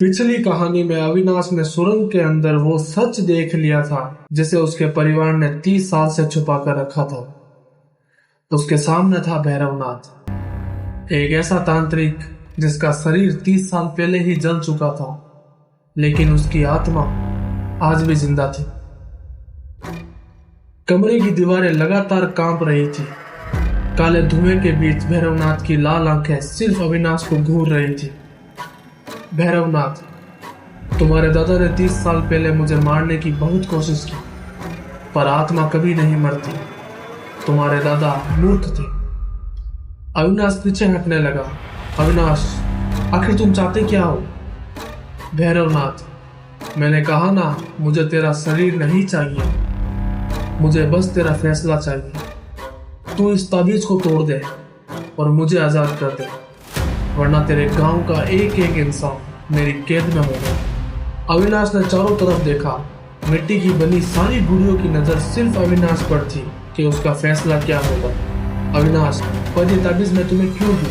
पिछली कहानी में अविनाश ने सुरंग के अंदर वो सच देख लिया था जिसे उसके परिवार ने 30 साल से छुपा कर रखा था। उसके सामने था भैरवनाथ, एक ऐसा तांत्रिक जिसका शरीर 30 साल पहले ही जल चुका था, लेकिन उसकी आत्मा आज भी जिंदा थी। कमरे की दीवारें लगातार कांप रही थी। काले धुएं के बीच भैरवनाथ की लाल आंखें सिर्फ अविनाश को घूर रही थी। भैरवनाथ, तुम्हारे दादा ने 30 साल पहले मुझे मारने की बहुत कोशिश की, पर आत्मा कभी नहीं मरती। तुम्हारे दादा मूर्ख थे। अविनाश पीछे हटने लगा। अविनाश, आखिर तुम चाहते क्या हो? भैरवनाथ, मैंने कहा ना, मुझे तेरा शरीर नहीं चाहिए, मुझे बस तेरा फैसला चाहिए। तू इस ताबीज को तोड़ दे और मुझे आजाद कर दे, वरना तेरे गांव का एक एक इंसान मेरी कैद में होगा। अविनाश ने चारों तरफ देखा। मिट्टी की बनी सारी गुड़ियों की नजर सिर्फ अविनाश पर थी कि उसका फैसला क्या होगा। अविनाश, पर ये ताबीज मैं तुम्हें क्यों दूं?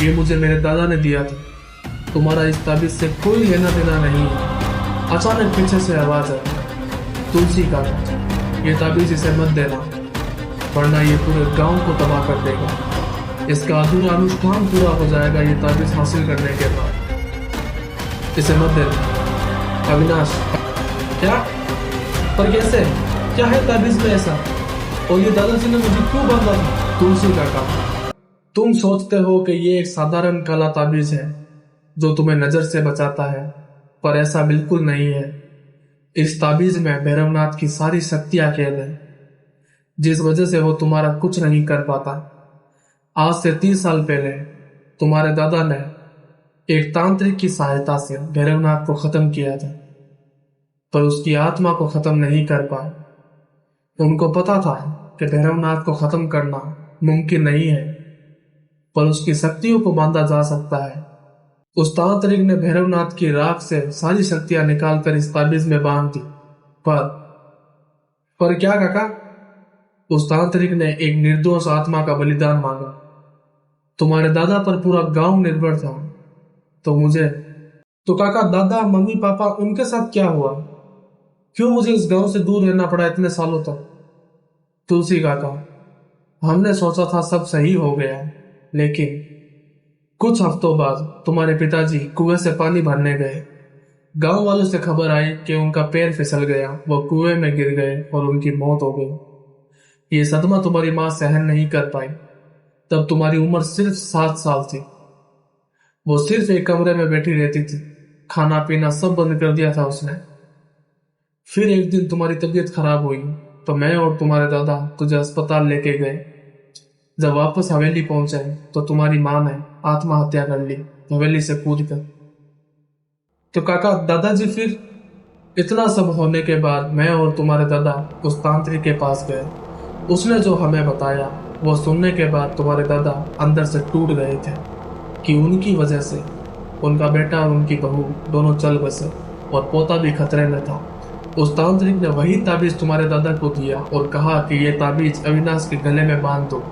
ये मुझे मेरे दादा ने दिया था। तुम्हारा इस ताबीज से कोई लेना देना नहीं है। अचानक पीछे से आवाज आई, तुलसी का, ये ताबीज इसे मत देना, वरना ये पूरे गांव को तबाह कर देगा। इसका अधूरा अनुष्ठान पूरा हो जाएगा ये ताबीज हासिल करने के बाद। इसे मत देना। अविनाश, क्या? पर कैसे? क्या है ताबीज में ऐसा? और ये दादाजी ने मुझे क्यों बांधा था? तुलसी काका, तुम सोचते हो कि ये एक साधारण काला ताबीज है जो तुम्हें नजर से बचाता है, पर ऐसा बिल्कुल नहीं है। इस ताबीज में भैरवनाथ की सारी शक्तियां कैद है, जिस वजह से वो तुम्हारा कुछ नहीं कर पाता। आज से 30 साल पहले तुम्हारे दादा ने एक तांत्रिक की सहायता से भैरवनाथ को खत्म किया था, पर उसकी आत्मा को खत्म नहीं कर पाए। उनको पता था कि भैरवनाथ को खत्म करना मुमकिन नहीं है, पर उसकी शक्तियों को बांधा जा सकता है। उस तांत्रिक ने भैरवनाथ की राख से सारी शक्तियां निकालकर इस ताबीज में बांध दी। पर क्या काका? उस तांत्रिक ने एक निर्दोष आत्मा का बलिदान मांगा। तुम्हारे दादा पर पूरा गांव निर्भर था, तो काका, दादा, मम्मी, पापा, उनके साथ क्या हुआ? क्यों मुझे इस गांव से दूर रहना पड़ा इतने सालों तक? तुलसी काका, हमने सोचा था सब सही हो गया, लेकिन कुछ हफ्तों बाद तुम्हारे पिताजी कुएं से पानी भरने गए। गांव वालों से खबर आई कि उनका पैर फिसल गया, वो कुएं में गिर गए और उनकी मौत हो गई। ये सदमा तुम्हारी मां सहन नहीं कर पाई। तब तुम्हारी उम्र सिर्फ 7 साल थी। वो सिर्फ एक कमरे में बैठी रहती थी, खाना पीना सब बंद कर दिया था उसने। फिर एक दिन तुम्हारी तबीयत खराब हुई तो मैं और तुम्हारे दादा तुझे अस्पताल लेके गए। जब वापस हवेली पहुंचे तो तुम्हारी मां ने आत्महत्या कर ली, हवेली से कूद कर। तो काका, दादाजी फिर? इतना सब होने के बाद मैं और तुम्हारे दादा उस तांत्रिक के पास गए। उसने जो हमें बताया वो सुनने के बाद तुम्हारे दादा अंदर से टूट गए थे कि उनकी वजह से उनका बेटा और उनकी बहू दोनों चल बसे और पोता भी खतरे में था। उस तांत्रिक ने वही ताबीज तुम्हारे दादा को दिया और कहा कि ये ताबीज अविनाश के गले में बांध दो,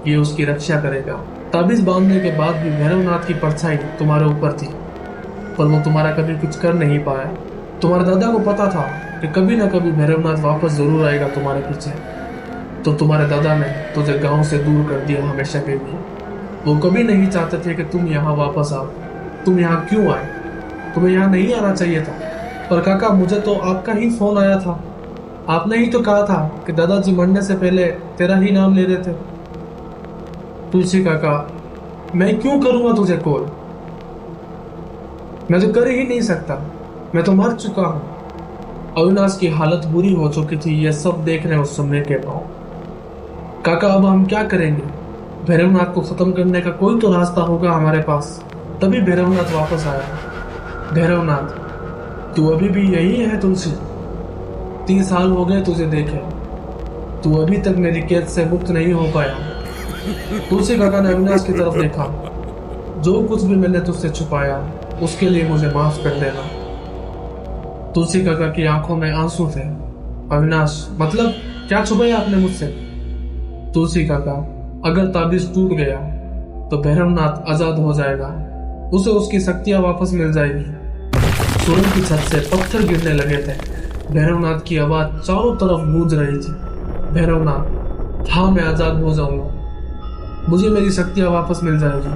ये उसकी रक्षा करेगा। ताबीज बांधने के बाद भी भैरवनाथ की परछाई तुम्हारे ऊपर थी, पर वो तुम्हारा कभी कुछ कर नहीं पाया। तुम्हारे दादा को पता था कि कभी ना कभी भैरवनाथ वापस जरूर आएगा तुम्हारे पीछे, तो तुम्हारे दादा ने तुझे गांव से दूर कर दिया हमेशा के लिए। वो कभी नहीं चाहते थे कि तुम यहाँ वापस आओ। तुम यहाँ क्यों आए? तुम्हें यहाँ नहीं आना चाहिए था। पर काका, मुझे तो आपका ही फोन आया था। आपने ही तो कहा था कि दादाजी मरने से पहले तेरा ही नाम ले रहे थे। तुलसी काका, मैं क्यों करूंगा तुझे कॉल? मैं तो कर ही नहीं सकता, मैं तो मर चुका हूं। अविनाश की हालत बुरी हो चुकी थी, यह सब देख रहे उस समय के बाद। काका, अब हम क्या करेंगे? भैरवनाथ को खत्म करने का कोई तो रास्ता होगा हमारे पास। तभी भैरवनाथ वापस आया। भैरवनाथ, तू अभी भी यही है तुलसी? 30 साल हो गए तुझे देखे, तू अभी तक मेरी कैद से मुक्त नहीं हो पाया। तुलसी काका ने अविनाश की तरफ देखा। जो कुछ भी मैंने तुझसे छुपाया उसके लिए मुझे माफ कर देना। तुलसी काका की आंखों में आंसू थे। अविनाश, मतलब क्या छुपाया आपने मुझसे? तुलसी काका, अगर ताबीज टूट गया तो भैरवनाथ आजाद हो जाएगा, उसे उसकी शक्तियां वापस मिल जाएगी। सुरंग की छत से पत्थर गिरने लगे थे। भैरवनाथ की आवाज चारों तरफ गूंज रही थी। भैरवनाथ, हाँ मैं आजाद हो जाऊंगा, मुझे मेरी शक्तियां वापस मिल जाएगी।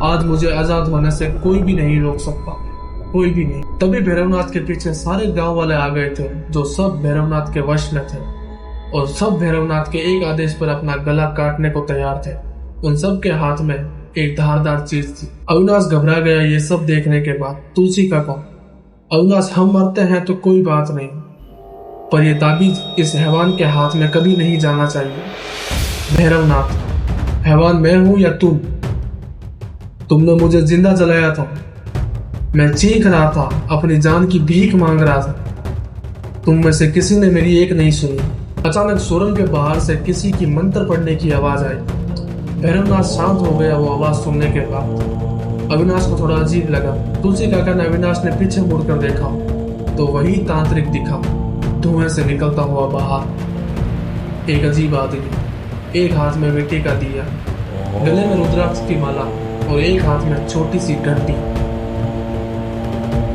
आज मुझे आजाद होने से कोई भी नहीं रोक सकता, कोई भी नहीं। तभी भैरवनाथ के पीछे सारे गांव वाले आ गए थे, जो सब भैरवनाथ के वश में थे और सब भैरवनाथ के एक आदेश पर अपना गला काटने को तैयार थे। उन सब के हाथ में एक धारदार चीज थी। अविनाश घबरा गया ये सब देखने के बाद। तुलसी काका, अविनाश हम मरते हैं तो कोई बात नहीं, पर यह ताबीज इस हैवान के हाथ में कभी नहीं जाना चाहिए। भैरवनाथ, हैवान मैं हूं या तुम? तुमने मुझे जिंदा जलाया था, मैं चीख रहा था, अपनी जान की भीख मांग रहा था। तुम में से किसी ने मेरी एक नहीं सुनी। अचानक सुरंग के बाहर से किसी की मंत्र पढ़ने की आवाज आई। भैरवनाथ शांत हो गया वो आवाज सुनने के बाद। अविनाश को थोड़ा अजीब लगा। तुलसी काका ने अविनाश ने पीछे मुड़कर देखा तो वही तांत्रिक दिखा, धुएं से निकलता हुआ बाहर। एक अजीब आदमी, एक हाथ में मिट्टी का दिया, गले में रुद्राक्ष की माला और एक हाथ में छोटी सी घंटी।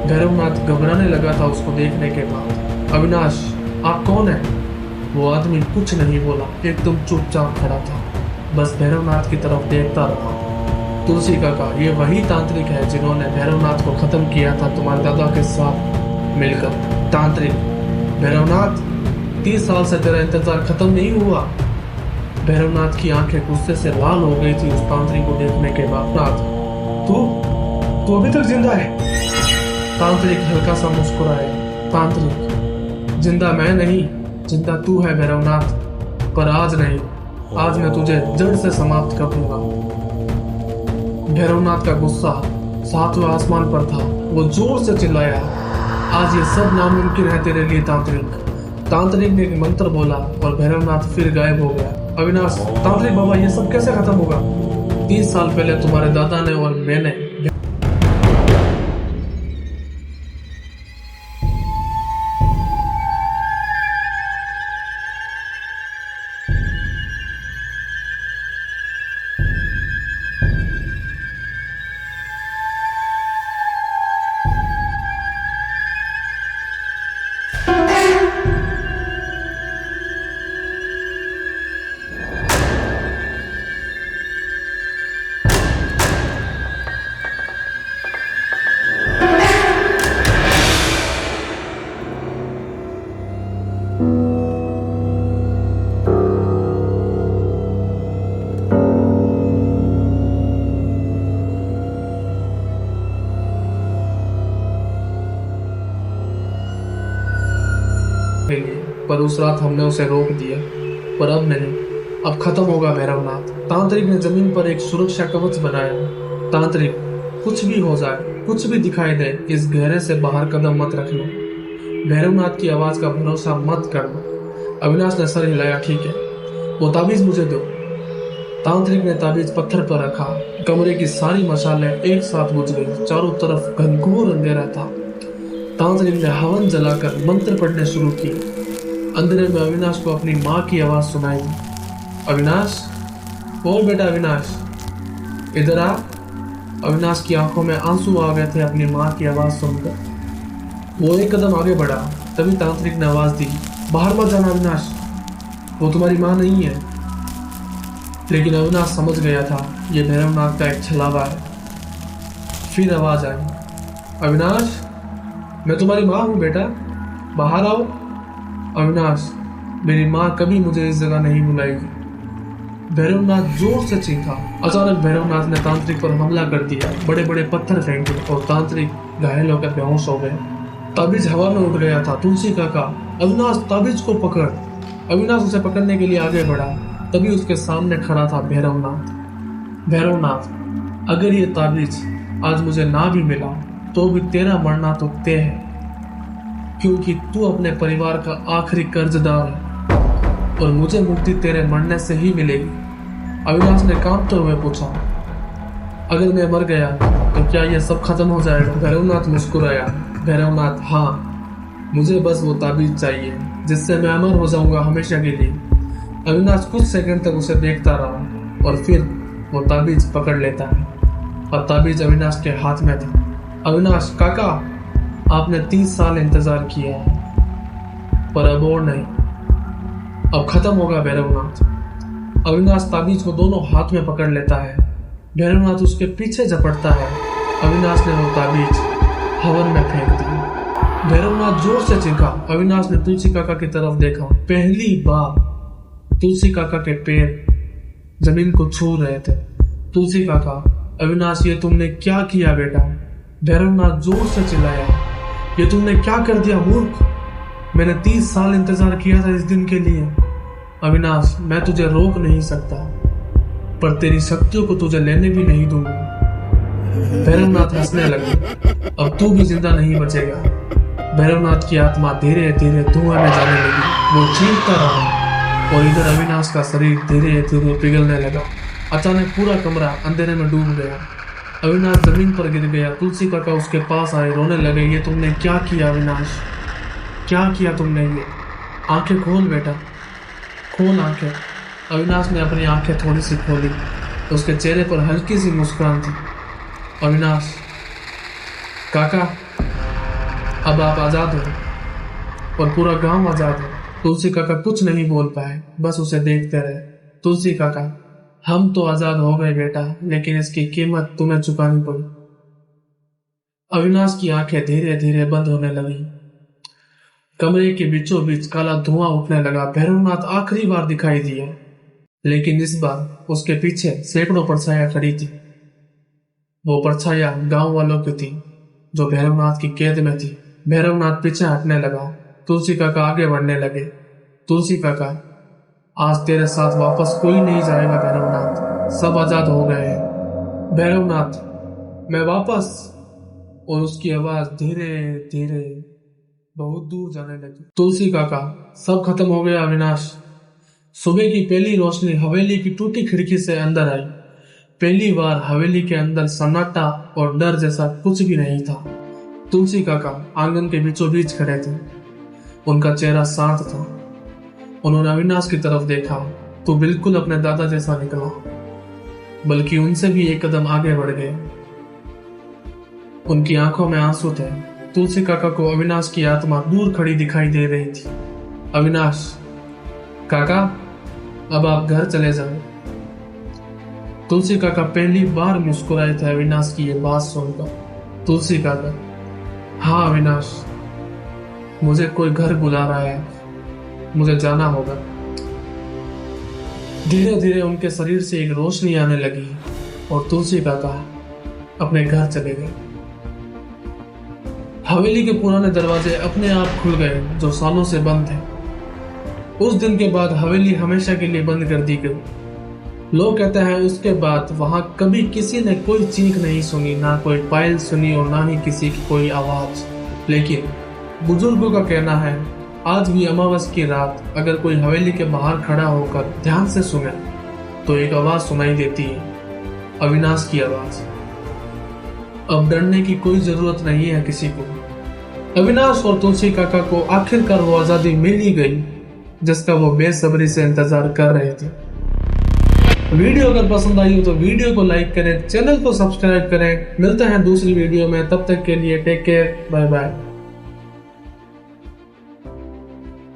भैरवनाथ घबराने लगा था उसको देखने के बाद। अविनाश, आप कौन है? वो आदमी कुछ नहीं बोला, एकदम चुपचाप खड़ा था, बस भैरवनाथ की तरफ देखता रहा। तुलसी काका, ये वही तांत्रिक है जिन्होंने भैरवनाथ को खत्म किया था तुम्हारे दादा के साथ मिलकर। तांत्रिक भैरवनाथ, 30 साल से तेरा इंतजार खत्म नहीं हुआ। भैरवनाथ की आंखें गुस्से से लाल हो गई थी उस तांत्रिक को देखने के बाद। नाथ, तू अभी तक जिंदा है? तांत्रिक हल्का सा मुस्कुराए। तांत्रिक, जिंदा मैं नहीं, जिंदा तू है भैरवनाथ, पर आज नहीं, आज मैं तुझे जड़ से समाप्त कर दूंगा। भैरवनाथ का गुस्सा 7वें आसमान पर था। वो जोर से चिल्लाया, आज ये सब नामुमकिन है तेरे लिए तांत्रिक। तांत्रिक ने एक मंत्र बोला और भैरवनाथ फिर गायब हो गया। अविनाश, तांत्रिक बाबा, ये सब कैसे खत्म होगा? 30 साल पहले तुम्हारे दादा ने और मैंने पर उस रात हमने उसे रोक दिया। पर अब नहीं, अब खत्म होगा भैरवनाथ। तांत्रिक ने जमीन पर एक सुरक्षा कवच बनाया। तांत्रिक, कुछ भी हो जाए, कुछ भी दिखाई दे, इस गहरे से बाहर कदम मत रखना। भैरवनाथ की आवाज का भरोसा मत करना। अविनाश ने सर हिलाया। ठीक है, वो ताबीज मुझे दो। तांत्रिक ने ताबीज पत्थर पर रखा। कमरे की सारी मशालें एक साथ बुझ गई। चारों तरफ घनघोर अंधेरा था। तांत्रिक ने हवन जलाकर मंत्र पढ़ने शुरू किए। अंधेरे में अविनाश को अपनी माँ की आवाज सुनाई। अविनाश, ओ बेटा अविनाश, इधर आ। अविनाश की आंखों में आंसू आ गए थे अपनी माँ की आवाज सुनकर। वो एक कदम आगे बढ़ा, तभी तांत्रिक ने आवाज दी, बाहर मत जाना अविनाश, वो तुम्हारी माँ नहीं है। लेकिन अविनाश समझ गया था ये भैरवनाथ का एक छलावा है। फिर आवाज आई, अविनाश, मैं तुम्हारी माँ हूँ बेटा, बाहर आओ। अविनाश, मेरी माँ कभी मुझे इस जगह नहीं बुलाएगी। भैरवनाथ जोर से चीखा। अचानक भैरवनाथ ने तांत्रिक पर हमला कर दिया। बड़े बड़े पत्थर फेंके और तांत्रिक घायल होकर बेहोश हो गए। ताबीज हवा में उड़ गया था। तुलसी काका, अविनाश ताबीज को पकड़। अविनाश उसे पकड़ने के लिए आगे बढ़ा, तभी उसके सामने खड़ा था भैरवनाथ। भैरवनाथ, अगर ये ताबीज आज मुझे ना भी मिला तो भी तेरा मरना तो तय है, क्योंकि तू अपने परिवार का आखिरी कर्जदार है और मुझे मुक्ति तेरे मरने से ही मिलेगी। अविनाश ने कांपते हुए पूछा, अगर मैं मर गया तो क्या ये सब खत्म हो जाएगा? भैरवनाथ मुस्कुराया। भैरवनाथ, हाँ, मुझे बस वो ताबीज चाहिए जिससे मैं अमर हो जाऊंगा हमेशा के लिए। अविनाश कुछ सेकंड तक उसे देखता रहा और फिर वो ताबीज पकड़ लेता है और ताबीज अविनाश के हाथ में था। अविनाश काका, आपने 30 साल इंतजार किया है, पर अब और नहीं, अब खत्म होगा भैरवनाथ। अविनाश ताबीज को दोनों हाथ में पकड़ लेता है। भैरवनाथ उसके पीछे झपटता है। अविनाश ने वो ताबीज हवन में फेंक दी। भैरवनाथ जोर से चीखा। अविनाश ने तुलसी काका की तरफ देखा। पहली बार तुलसी काका के पैर जमीन को छू रहे थे। तुलसी काका, अविनाश, ये तुमने क्या किया बेटा? भैरवनाथ जोर से चिल्लाया, ये तुमने क्या कर दिया मूर्ख? मैंने 30 साल इंतजार किया था इस दिन के लिए। अविनाश, मैं तुझे रोक नहीं सकता, पर तेरी शक्तियों को तुझे लेने भी नहीं दूंगा। भैरवनाथ हंसने लगे। अब तू भी जिंदा नहीं बचेगा। भैरवनाथ की आत्मा धीरे धीरे धुआं में जाने लगी। वो चीखता रहा और इधर अविनाश का शरीर धीरे धीरे पिघलने लगा। अचानक पूरा कमरा अंधेरे में डूब गया। अविनाश जमीन पर गिर गया। तुलसी काका उसके पास आए, रोने लगे। ये तुमने क्या किया अविनाश? क्या किया तुमने ये? आंखें खोल बेटा, खोल आंखें। अविनाश ने अपनी आंखें थोड़ी सी खोली। उसके चेहरे पर हल्की सी मुस्कान थी। अविनाश, काका, अब आप आजाद हो और पूरा गांव आजाद है। तुलसी काका कुछ नहीं बोल पाए, बस उसे देखते रहे। तुलसी काका, हम तो आजाद हो गए बेटा, लेकिन इसकी कीमत तुम्हें चुकानी पड़ी। अविनाश की आंखें धीरे धीरे बंद होने लगी। कमरे के बीचों बीच काला धुआं उठने लगा। भैरवनाथ आखिरी बार दिखाई दिया, लेकिन इस बार उसके पीछे सैकड़ों परछाइयां खड़ी थी। वो परछाइयां गांव वालों की थी जो भैरवनाथ की कैद में थी। भैरवनाथ पीछे हटने लगा। तुलसी काका आगे बढ़ने लगे। तुलसी काका, आज तेरे साथ वापस कोई नहीं जाएगा भैरवनाथ, सब आजाद हो गए हैं। भैरवनाथ, मैं वापस। और उसकी आवाज धीरे धीरे बहुत दूर जाने लगी। तुलसी काका, सब खत्म हो गया अविनाश। सुबह की पहली रोशनी हवेली की टूटी खिड़की से अंदर आई। पहली बार हवेली के अंदर सन्नाटा और डर जैसा कुछ भी नहीं था। तुलसी काका आंगन के बीचों बीच खड़े थे। उनका चेहरा शांत था। उन्होंने अविनाश की तरफ देखा तो बिल्कुल अपने दादा जैसा निकला, बल्कि उनसे भी एक कदम आगे बढ़ गए। उनकी आंखों में आंसू थे। तुलसी काका को अविनाश की आत्मा दूर खड़ी दिखाई दे रही थी। अविनाश, काका, अब आप घर चले जाओ। तुलसी काका पहली बार मुस्कुराए थे अविनाश की ये बात सुनकर। तुलसी काका, हाँ अविनाश, मुझे कोई घर बुला रहा है, मुझे जाना होगा। धीरे धीरे उनके शरीर से एक रोशनी आने लगी और तुलसी काका अपने घर चले गए। हवेली के पुराने दरवाजे अपने आप खुल गए जो सालों से बंद थे। उस दिन के बाद हवेली हमेशा के लिए बंद कर दी गई। लोग कहते हैं उसके बाद वहां कभी किसी ने कोई चीख नहीं सुनी, ना कोई पायल सुनी और ना ही किसी की कोई आवाज। लेकिन बुजुर्गों का कहना है आज भी अमावस की रात अगर कोई हवेली के बाहर खड़ा होकर ध्यान से सुने तो एक आवाज सुनाई देती है, अविनाश की आवाज। अब डरने की कोई जरूरत नहीं है किसी को। अविनाश और तुलसी काका को आखिरकार वो आजादी मिल ही गई जिसका वो बेसब्री से इंतजार कर रहे थे। वीडियो अगर पसंद आई हो तो वीडियो को लाइक करें, चैनल को सब्सक्राइब करें। मिलते हैं दूसरी वीडियो में, तब तक के लिए टेक केयर, बाय बाय।